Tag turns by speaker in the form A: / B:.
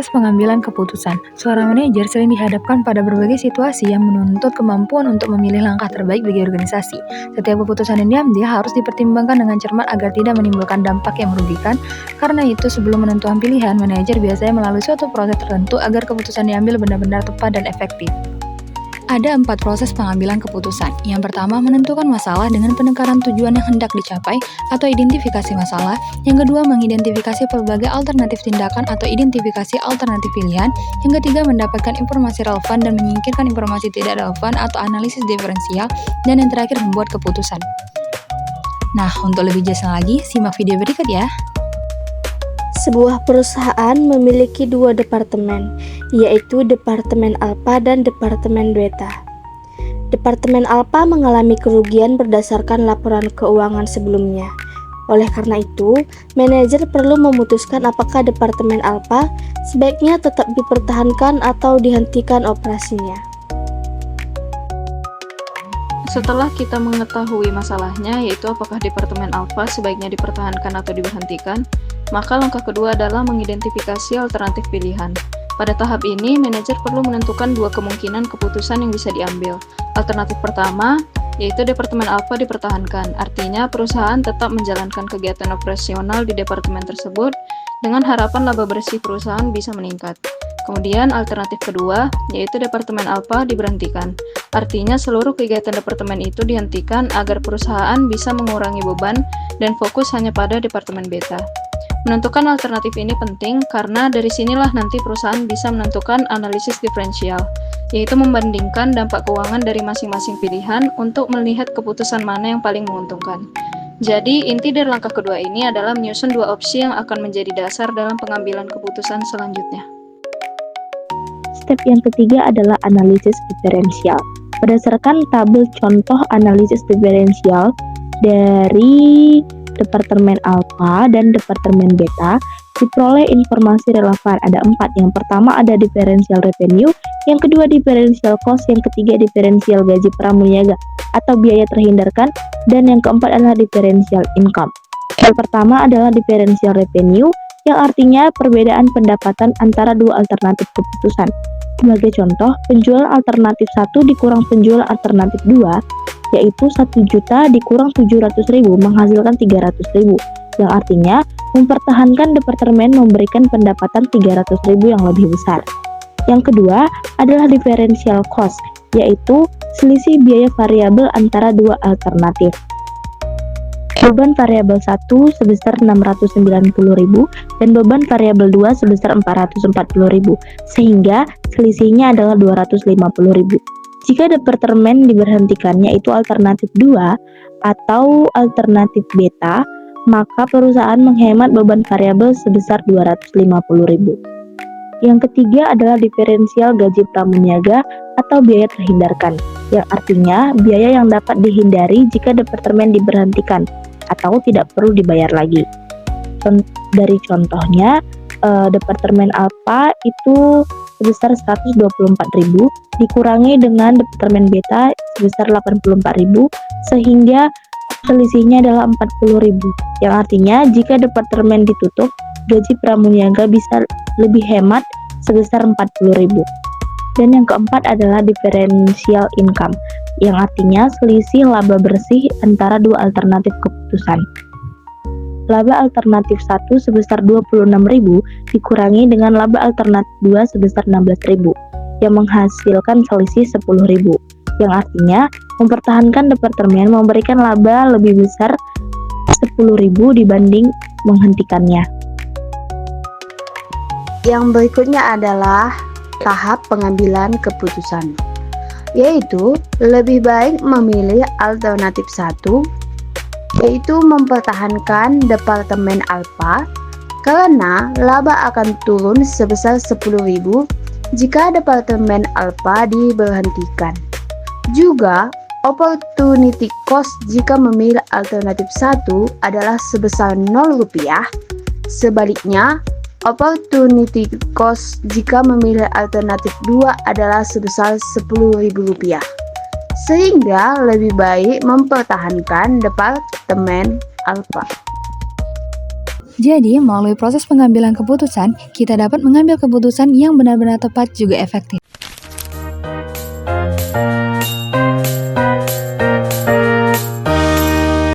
A: proses pengambilan keputusan. Seorang manajer sering dihadapkan pada berbagai situasi yang menuntut kemampuan untuk memilih langkah terbaik bagi organisasi. Setiap keputusan yang diambil harus dipertimbangkan dengan cermat agar tidak menimbulkan dampak yang merugikan. Karena itu, sebelum menentukan pilihan, manajer biasanya melalui suatu proses tertentu agar keputusan diambil benar-benar tepat dan efektif. Ada 4 proses pengambilan keputusan. Yang pertama, menentukan masalah dengan penekanan tujuan yang hendak dicapai atau identifikasi masalah. Yang kedua, mengidentifikasi berbagai alternatif tindakan atau identifikasi alternatif pilihan. Yang ketiga, mendapatkan informasi relevan dan menyingkirkan informasi tidak relevan atau analisis diferensial. Dan yang terakhir, membuat keputusan. Nah, untuk lebih jelas lagi, simak video berikut ya.
B: Sebuah perusahaan memiliki 2 departemen, yaitu Departemen Alpha dan Departemen Beta. Departemen Alpha mengalami kerugian berdasarkan laporan keuangan sebelumnya. Oleh karena itu, manajer perlu memutuskan apakah Departemen Alpha sebaiknya tetap dipertahankan atau dihentikan operasinya.
C: Setelah kita mengetahui masalahnya, yaitu apakah Departemen Alpha sebaiknya dipertahankan atau diberhentikan, maka langkah kedua adalah mengidentifikasi alternatif pilihan. Pada tahap ini, manajer perlu menentukan 2 kemungkinan keputusan yang bisa diambil. Alternatif pertama, yaitu Departemen Alpha dipertahankan, artinya perusahaan tetap menjalankan kegiatan operasional di departemen tersebut dengan harapan laba bersih perusahaan bisa meningkat. Kemudian alternatif kedua, yaitu Departemen Alpha diberhentikan, artinya seluruh kegiatan departemen itu dihentikan agar perusahaan bisa mengurangi beban dan fokus hanya pada Departemen Beta. Menentukan alternatif ini penting karena dari sinilah nanti perusahaan bisa menentukan analisis diferensial, yaitu membandingkan dampak keuangan dari masing-masing pilihan untuk melihat keputusan mana yang paling menguntungkan. Jadi, inti dari langkah kedua ini adalah menyusun 2 opsi yang akan menjadi dasar dalam pengambilan keputusan selanjutnya.
D: Step yang ketiga adalah analisis diferensial. Berdasarkan tabel contoh analisis diferensial dari Departemen Alpha dan Departemen Beta, diperoleh informasi relevan. Ada 4. Yang pertama ada differential revenue, yang kedua differential cost, yang ketiga differential gaji pramuniaga atau biaya terhindarkan, dan yang keempat adalah differential income. Yang pertama adalah differential revenue, yang artinya perbedaan pendapatan antara 2 alternatif keputusan. Sebagai contoh, penjualan alternatif 1 dikurang penjualan alternatif 2, yaitu 1 juta dikurang 700.000 menghasilkan 300.000, yang artinya mempertahankan departemen memberikan pendapatan 300.000 yang lebih besar. Yang kedua adalah differential cost, yaitu selisih biaya variabel antara 2 alternatif. Beban variabel 1 sebesar 690.000 dan beban variabel 2 sebesar 440.000, sehingga selisihnya adalah 250.000. Jika departemen diberhentikannya itu alternatif 2 atau alternatif beta, maka perusahaan menghemat beban variabel sebesar 250.000. Yang ketiga adalah diferensial gaji pramuniaga atau biaya terhindarkan, yang artinya biaya yang dapat dihindari jika departemen diberhentikan atau tidak perlu dibayar lagi. Dari contohnya, Departemen Alpha itu sebesar 124.000 dikurangi dengan Departemen Beta sebesar 84.000, sehingga selisihnya adalah 40.000, yang artinya jika departemen ditutup, gaji pramuniaga bisa lebih hemat sebesar 40.000. Dan yang keempat adalah differential income, yang artinya selisih laba bersih antara 2 alternatif keputusan. Laba alternatif 1 sebesar 26.000 dikurangi dengan laba alternatif 2 sebesar 16.000, yang menghasilkan selisih 10.000, yang artinya mempertahankan departemen memberikan laba lebih besar 10.000 dibanding menghentikannya.
B: Yang berikutnya adalah tahap pengambilan keputusan, yaitu lebih baik memilih alternatif 1, yaitu mempertahankan Departemen Alpha karena laba akan turun sebesar 10.000 jika Departemen Alpha diberhentikan. Juga opportunity cost jika memilih alternatif 1 adalah sebesar 0 rupiah. Sebaliknya, opportunity cost jika memilih alternatif 2 adalah sebesar 10.000 rupiah. Sehingga lebih baik mempertahankan Departemen Alpha.
A: Jadi, melalui proses pengambilan keputusan, kita dapat mengambil keputusan yang benar-benar tepat juga efektif.